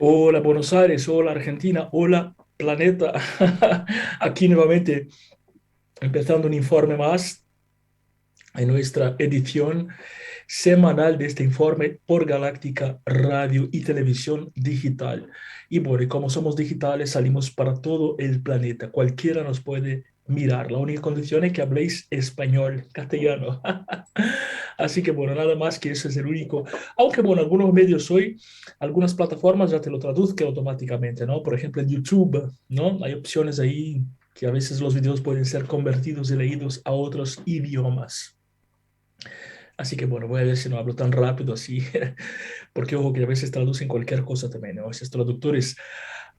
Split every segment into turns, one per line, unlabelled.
Hola Buenos Aires, hola Argentina, hola planeta. Aquí nuevamente empezando un informe más en nuestra edición semanal de este informe por Galáctica Radio y Televisión Digital. Y bueno, y como somos digitales, salimos para todo el planeta. Cualquiera nos puede mirar. La única condición es que habléis español, castellano. Así que bueno, nada más que eso es el único. Aunque bueno, algunos medios hoy, algunas plataformas ya te lo traduzcan automáticamente, ¿no? Por ejemplo, en YouTube, ¿no? Hay opciones ahí que a veces los videos pueden ser convertidos y leídos a otros idiomas. Así que bueno, voy a ver si no hablo tan rápido así, porque ojo que a veces traducen cualquier cosa también, ¿no? Esos traductores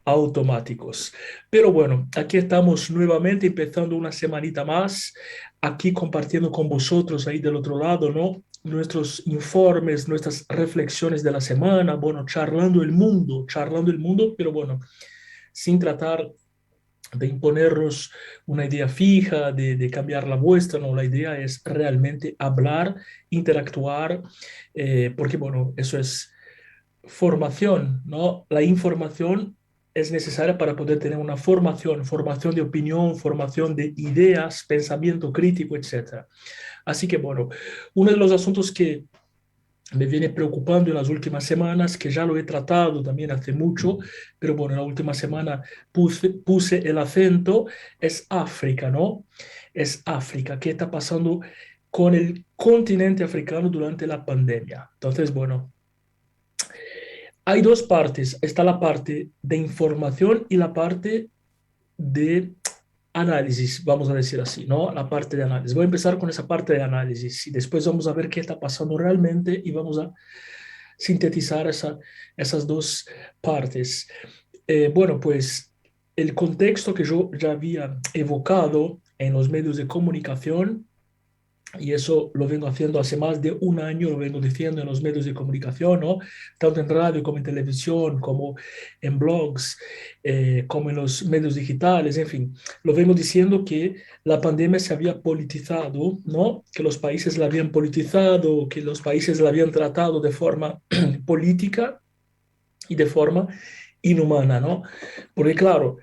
automáticos. Pero bueno, aquí estamos nuevamente empezando una semanita más, aquí compartiendo con vosotros ahí del otro lado, ¿no? Nuestros informes, nuestras reflexiones de la semana, bueno, charlando el mundo, pero bueno, sin tratar de imponernos una idea fija, de cambiar la vuestra, no, la idea es realmente hablar, interactuar, porque bueno, eso es formación, ¿no? La información es necesaria para poder tener una formación, formación de opinión, formación de ideas, pensamiento crítico, etcétera. Así que bueno, uno de los asuntos que me viene preocupando en las últimas semanas, que ya lo he tratado también hace mucho, pero bueno, en la última semana puse el acento, es África, ¿no? Es África. ¿Qué está pasando con el continente africano durante la pandemia? Entonces, bueno, hay dos partes. Está la parte de información y la parte de análisis, vamos a decir así, ¿no? La parte de análisis. Voy a empezar con esa parte de análisis y después vamos a ver qué está pasando realmente y vamos a sintetizar esas dos partes. Bueno, pues el contexto que yo ya había evocado en los medios de comunicación, y eso lo vengo haciendo hace más de un año, lo vengo diciendo en los medios de comunicación, ¿no? Tanto en radio como en televisión, como en blogs, como en los medios digitales, en fin, lo vengo diciendo que la pandemia se había politizado, ¿no? Que los países la habían politizado, que los países la habían tratado de forma política y de forma inhumana, ¿no? Porque claro,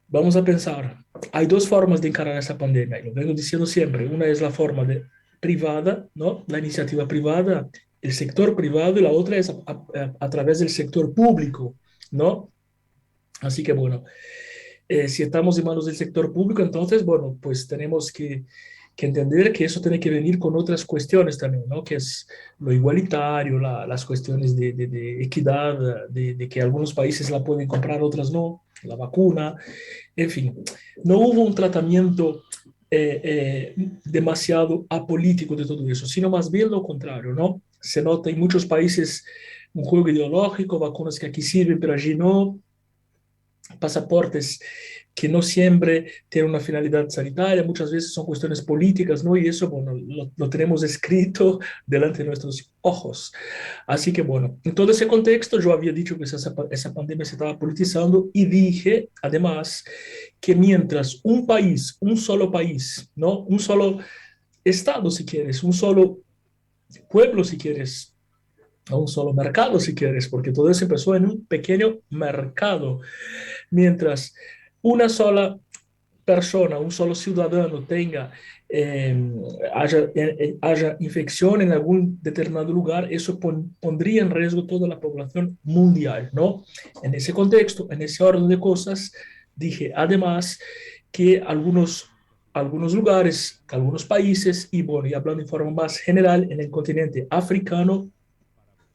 vamos a pensar, hay dos formas de encarar esa pandemia, y lo vengo diciendo siempre. Una es la forma de privada, ¿no? La iniciativa privada, el sector privado, y la otra es a través del sector público, ¿no? Así que bueno, si estamos en manos del sector público, entonces, bueno, pues tenemos que entender que eso tiene que venir con otras cuestiones también, ¿no? Que es lo igualitario, las cuestiones de equidad, de que algunos países la pueden comprar, otras no, la vacuna, en fin, no hubo un tratamiento demasiado apolítico de todo eso, sino más bien lo contrario, ¿no? Se nota en muchos países un juego ideológico, vacunas que aquí sirven, pero allí no, pasaportes que no siempre tienen una finalidad sanitaria, muchas veces son cuestiones políticas, ¿no? Y eso, bueno, lo tenemos escrito delante de nuestros ojos. Así que, bueno, en todo ese contexto yo había dicho que esa pandemia se estaba politizando y dije, además, que mientras un país, un solo país, ¿no? Un solo estado, si quieres, un solo pueblo, si quieres, a un solo mercado, si quieres, porque todo eso empezó en un pequeño mercado. Mientras una sola persona, un solo ciudadano tenga, eh, haya infección en algún determinado lugar, eso pondría en riesgo toda la población mundial, ¿no? En ese contexto, en ese orden de cosas, dije además que algunos lugares, algunos países, y bueno, y hablando de forma más general, en el continente africano,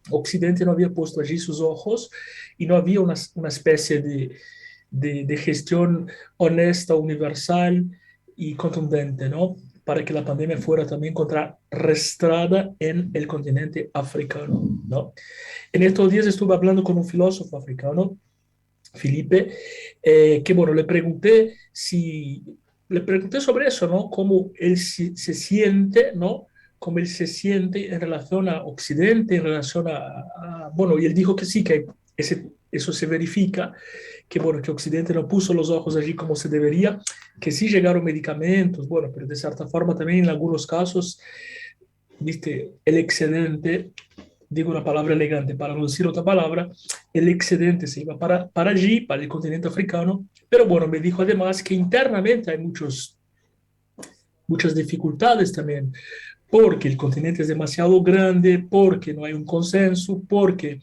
Occidente no había puesto allí sus ojos y no había una especie de gestión honesta, universal y contundente, ¿no? Para que la pandemia fuera también contrarrestada en el continente africano, ¿no? En estos días estuve hablando con un filósofo africano, Felipe, que bueno, le pregunté sobre eso, ¿no? Cómo él se siente, ¿no? Cómo él se siente en relación a Occidente, en relación bueno, y él dijo que sí, que eso se verifica, que bueno, que Occidente no puso los ojos allí como se debería, que sí llegaron medicamentos, bueno, pero de cierta forma también en algunos casos, viste, el excedente digo una palabra elegante para no decir otra palabra, el excedente se iba para allí, para el continente africano, pero bueno, me dijo además que internamente hay muchas dificultades también, porque el continente es demasiado grande, porque no hay un consenso, porque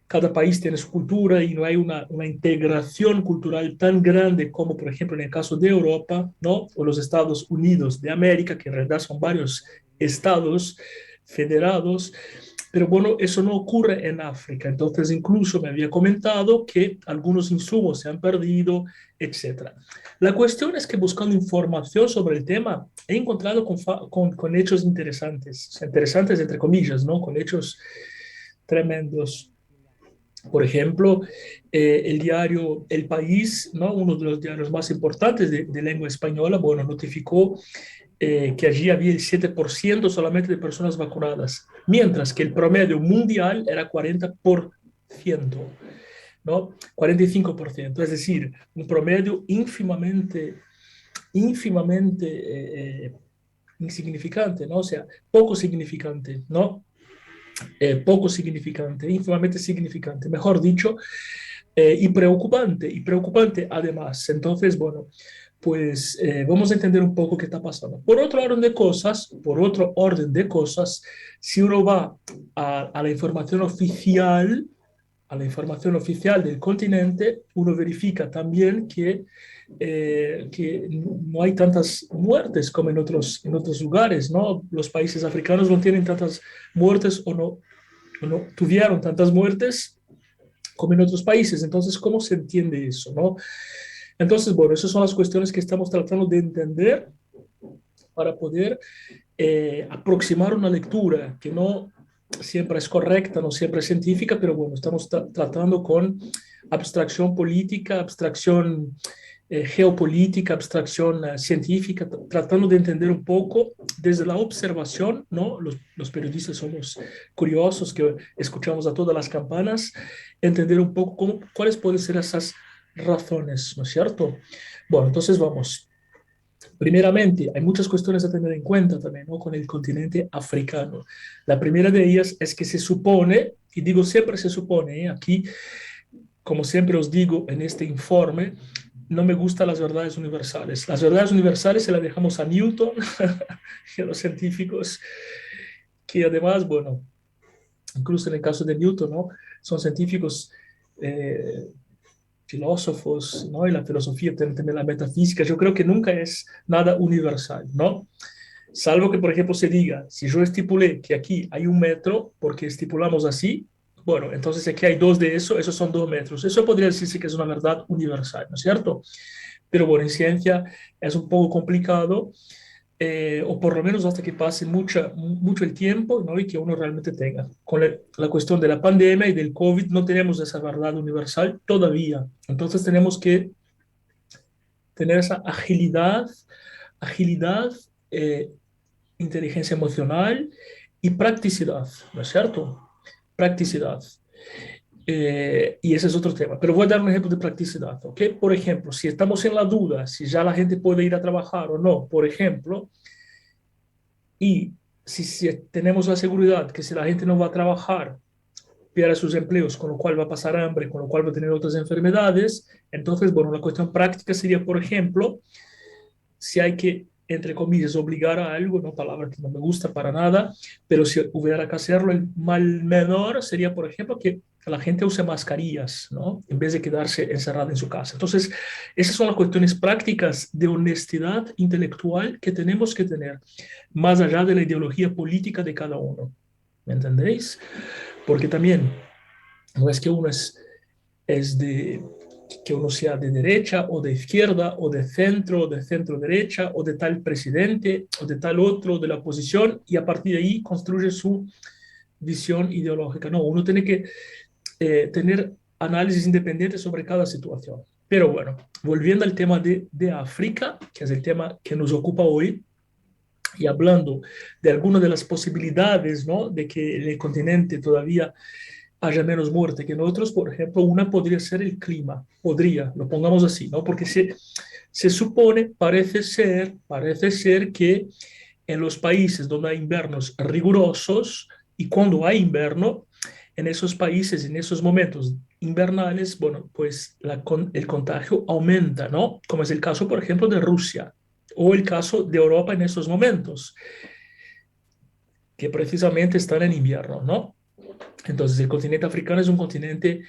cada país tiene su cultura y no hay una integración cultural tan grande como, por ejemplo, en el caso de Europa, ¿no? O los Estados Unidos de América, que en realidad son varios estados federados. Pero bueno, eso no ocurre en África. Entonces, incluso me había comentado que algunos insumos se han perdido, etcétera. La cuestión es que buscando información sobre el tema, he encontrado con hechos interesantes, o sea, interesantes entre comillas, ¿no? Con hechos tremendos. Por ejemplo, el diario El País, ¿no? Uno de los diarios más importantes de lengua española, bueno, notificó que allí había el 7% solamente de personas vacunadas, mientras que el promedio mundial era 40%, ¿no? 45%, es decir, un promedio ínfimamente insignificante, ¿no? O sea, poco significante, ¿no? Poco significante, ínfimamente significante, mejor dicho, y preocupante además. Entonces, bueno, pues vamos a entender un poco qué está pasando. Por otro orden de cosas, si uno va a la información oficial del continente, uno verifica también que no hay tantas muertes como en otros lugares, ¿no? Los países africanos no tienen tantas muertes o no tuvieron tantas muertes como en otros países. Entonces, ¿cómo se entiende eso, no? Entonces, bueno, esas son las cuestiones que estamos tratando de entender para poder aproximar una lectura que no siempre es correcta, no siempre es científica, pero bueno, estamos tratando con abstracción política, abstracción geopolítica, abstracción científica, tratando de entender un poco desde la observación, ¿no? Los periodistas somos curiosos, que escuchamos a todas las campanas, entender un poco cuáles pueden ser esas razones, ¿no es cierto? Bueno, entonces vamos. Primeramente, hay muchas cuestiones a tener en cuenta también, ¿no? Con el continente africano. La primera de ellas es que se supone, y digo siempre se supone, ¿eh? Aquí, como siempre os digo en este informe, no me gustan las verdades universales. Las verdades universales se las dejamos a Newton y a los científicos, que además, bueno, incluso en el caso de Newton, ¿no? Son científicos eh, filósofos, ¿no? Y la filosofía también la metafísica, yo creo que nunca es nada universal, ¿no? Salvo que, por ejemplo, se diga, si yo estipulé que aquí hay 1 metro, porque estipulamos así, bueno, entonces aquí hay dos de eso, esos son 2 metros. Eso podría decirse que es una verdad universal, ¿no es cierto? Pero bueno, en ciencia es un poco complicado, o por lo menos hasta que pase mucho el tiempo, ¿no? Y que uno realmente tenga. Con la cuestión de la pandemia y del COVID no tenemos esa verdad universal todavía. Entonces tenemos que tener esa agilidad, eh, inteligencia emocional y practicidad, ¿no es cierto? Practicidad. Y ese es otro tema. Pero voy a dar un ejemplo de practicidad, ¿ok? Por ejemplo, si estamos en la duda si ya la gente puede ir a trabajar o no, por ejemplo, y si tenemos la seguridad que si la gente no va a trabajar, pierde sus empleos, con lo cual va a pasar hambre, con lo cual va a tener otras enfermedades, entonces, bueno, la cuestión práctica sería, por ejemplo, si hay que, entre comillas, obligar a algo, no palabra que no me gusta para nada, pero si hubiera que hacerlo, el mal menor sería, por ejemplo, que la gente use mascarillas, ¿no? En vez de quedarse encerrada en su casa. Entonces, esas son las cuestiones prácticas de honestidad intelectual que tenemos que tener, más allá de la ideología política de cada uno. ¿Me entendéis? Porque también no es que uno es de que uno sea de derecha o de izquierda o de centro derecha o de tal presidente o de tal otro de la oposición y a partir de ahí construye su visión ideológica. No, uno tiene que tener análisis independientes sobre cada situación. Pero bueno, volviendo al tema de África, que es el tema que nos ocupa hoy, y hablando de algunas de las posibilidades, ¿no? De que en el continente todavía haya menos muerte que en otros, por ejemplo, una podría ser el clima, podría, lo pongamos así, ¿no? Porque se supone, parece ser que en los países donde hay inviernos rigurosos y cuando hay invierno, en esos países, en esos momentos invernales, bueno, pues el contagio aumenta, ¿no? Como es el caso, por ejemplo, de Rusia o el caso de Europa en esos momentos, que precisamente están en invierno, ¿no? Entonces, el continente africano es un continente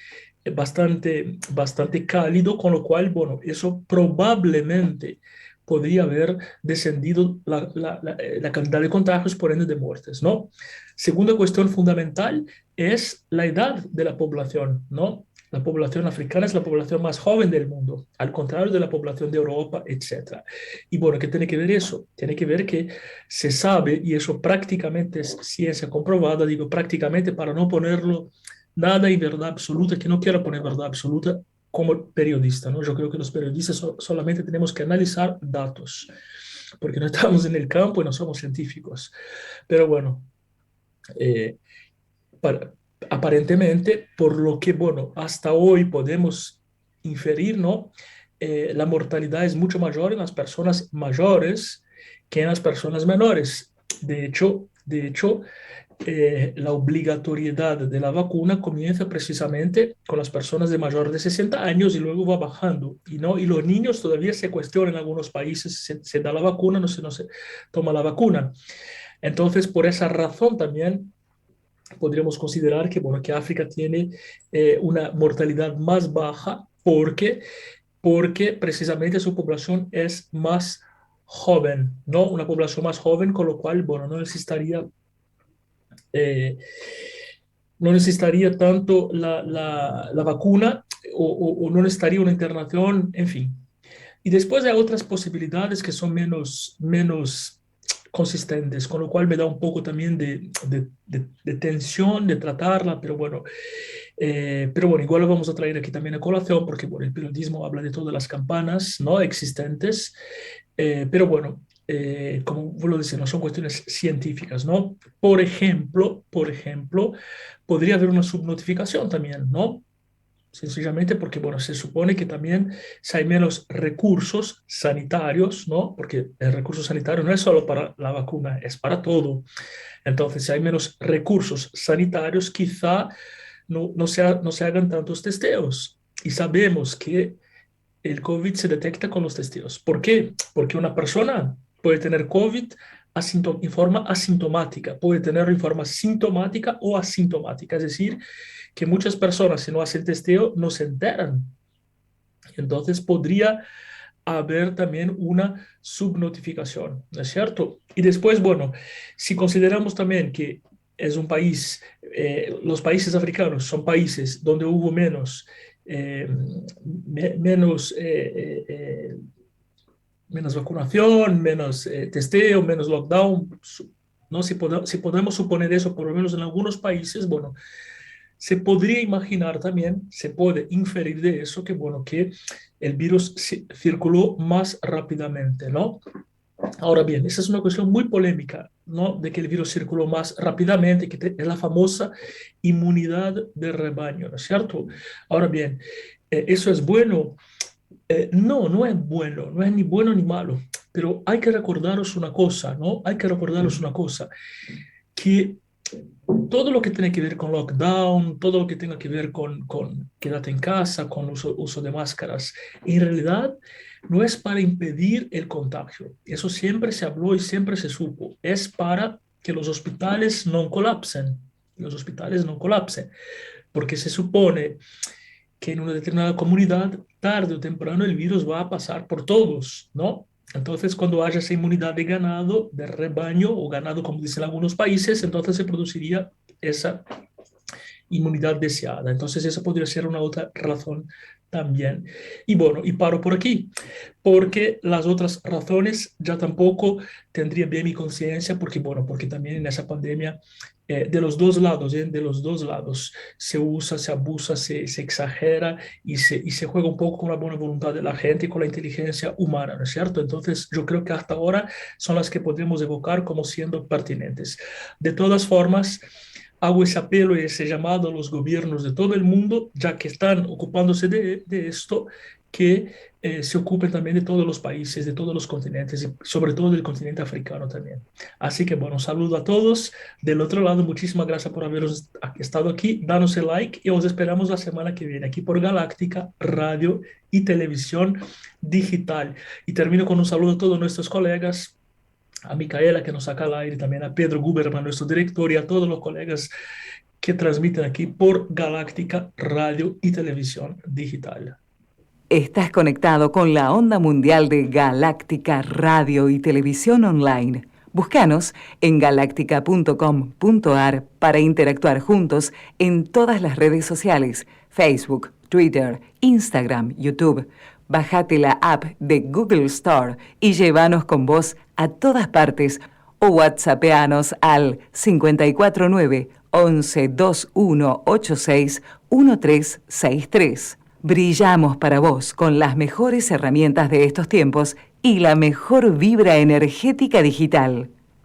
bastante cálido, con lo cual, bueno, eso probablemente podría haber descendido la cantidad de contagios, por ende de muertes, ¿no? Segunda cuestión fundamental es la edad de la población, ¿no? La población africana es la población más joven del mundo, al contrario de la población de Europa, etcétera. Y bueno, ¿qué tiene que ver eso? Tiene que ver que se sabe, y eso prácticamente es ciencia comprobada, digo prácticamente para no ponerlo nada y verdad absoluta, que no quiero poner verdad absoluta como periodista, ¿no? Yo creo que los periodistas solamente tenemos que analizar datos, porque no estamos en el campo y no somos científicos. Pero bueno, eh, para, aparentemente, por lo que, bueno, hasta hoy podemos inferir, ¿no? La mortalidad es mucho mayor en las personas mayores que en las personas menores. De hecho, la obligatoriedad de la vacuna comienza precisamente con las personas de mayor de 60 años y luego va bajando. Y, ¿no? Y los niños todavía se cuestionan en algunos países, se da la vacuna, no se toma la vacuna. Entonces, por esa razón también podríamos considerar que, bueno, que África tiene una mortalidad más baja porque precisamente su población es más joven, ¿no? Una población más joven, con lo cual, bueno, eh, no necesitaría tanto la vacuna o no necesitaría una internación, en fin. Y después hay otras posibilidades que son menos consistentes, con lo cual me da un poco también de tensión de tratarla, pero bueno, igual lo vamos a traer aquí también a colación, porque bueno, el periodismo habla de todas las campanas no existentes, pero bueno, como vuelvo a decir, no son cuestiones científicas, ¿no? Por ejemplo, podría haber una subnotificación también, ¿no? Sencillamente porque, bueno, se supone que también si hay menos recursos sanitarios, ¿no? Porque el recurso sanitario no es solo para la vacuna, es para todo. Entonces, si hay menos recursos sanitarios, quizá no se hagan tantos testeos. Y sabemos que el COVID se detecta con los testeos. ¿Por qué? Porque una persona puede tener COVID en forma asintomática, puede tenerlo en forma sintomática o asintomática. Es decir, que muchas personas, si no hacen testeo, no se enteran. Entonces podría haber también una subnotificación, ¿no es cierto? Y después, bueno, si consideramos también que es un país, los países africanos son países donde hubo eh, menos vacunación, menos testeo, menos lockdown, ¿no? Si podemos suponer eso, por lo menos en algunos países, bueno, se podría imaginar también, se puede inferir de eso que, bueno, que el virus circuló más rápidamente, ¿no? Ahora bien, esa es una cuestión muy polémica, ¿no? De que el virus circuló más rápidamente, es la famosa inmunidad de rebaño, ¿no es cierto? Ahora bien, ¿eso es bueno? No, no es bueno, no es ni bueno ni malo, pero hay que recordaros una cosa, ¿no? Hay que recordaros una cosa, que todo lo que tiene que ver con lockdown, todo lo que tenga que ver con quédate en casa, con uso de máscaras, en realidad no es para impedir el contagio. Eso siempre se habló y siempre se supo. Es para que los hospitales no colapsen. Los hospitales no colapsen. Porque se supone que en una determinada comunidad, tarde o temprano, el virus va a pasar por todos, ¿no? Entonces, cuando haya esa inmunidad de ganado, de rebaño o ganado, como dicen algunos países, entonces se produciría esa inmunidad deseada. Entonces, esa podría ser una otra razón también. Y bueno, y paro por aquí, porque las otras razones ya tampoco tendría bien mi conciencia, porque bueno, porque también en esa pandemia, de los dos lados, de los dos lados, se usa, se abusa, se exagera y se juega un poco con la buena voluntad de la gente y con la inteligencia humana, ¿no es cierto? Entonces, yo creo que hasta ahora son las que podemos evocar como siendo pertinentes. De todas formas, hago ese apelo y ese llamado a los gobiernos de todo el mundo, ya que están ocupándose de esto, que se ocupen también de todos los países, de todos los continentes, y sobre todo del continente africano también. Así que bueno, un saludo a todos. Del otro lado, muchísimas gracias por haber estado aquí. Danos el like y os esperamos la semana que viene aquí por Galáctica Radio y Televisión Digital. Y termino con un saludo a todos nuestros colegas, a Micaela que nos saca al aire, también a Pedro Guberman, nuestro director, y a todos los colegas que transmiten aquí por Galáctica Radio y Televisión Digital.
Estás conectado con la onda mundial de Galáctica Radio y Televisión Online. Búscanos en galáctica.com.ar para interactuar juntos en todas las redes sociales: Facebook, Twitter, Instagram, YouTube. Bájate la app de Google Store y llévanos con vos a todas partes, o whatsappeanos al 549 11 2186 1363. Brillamos para vos con las mejores herramientas de estos tiempos y la mejor vibra energética digital.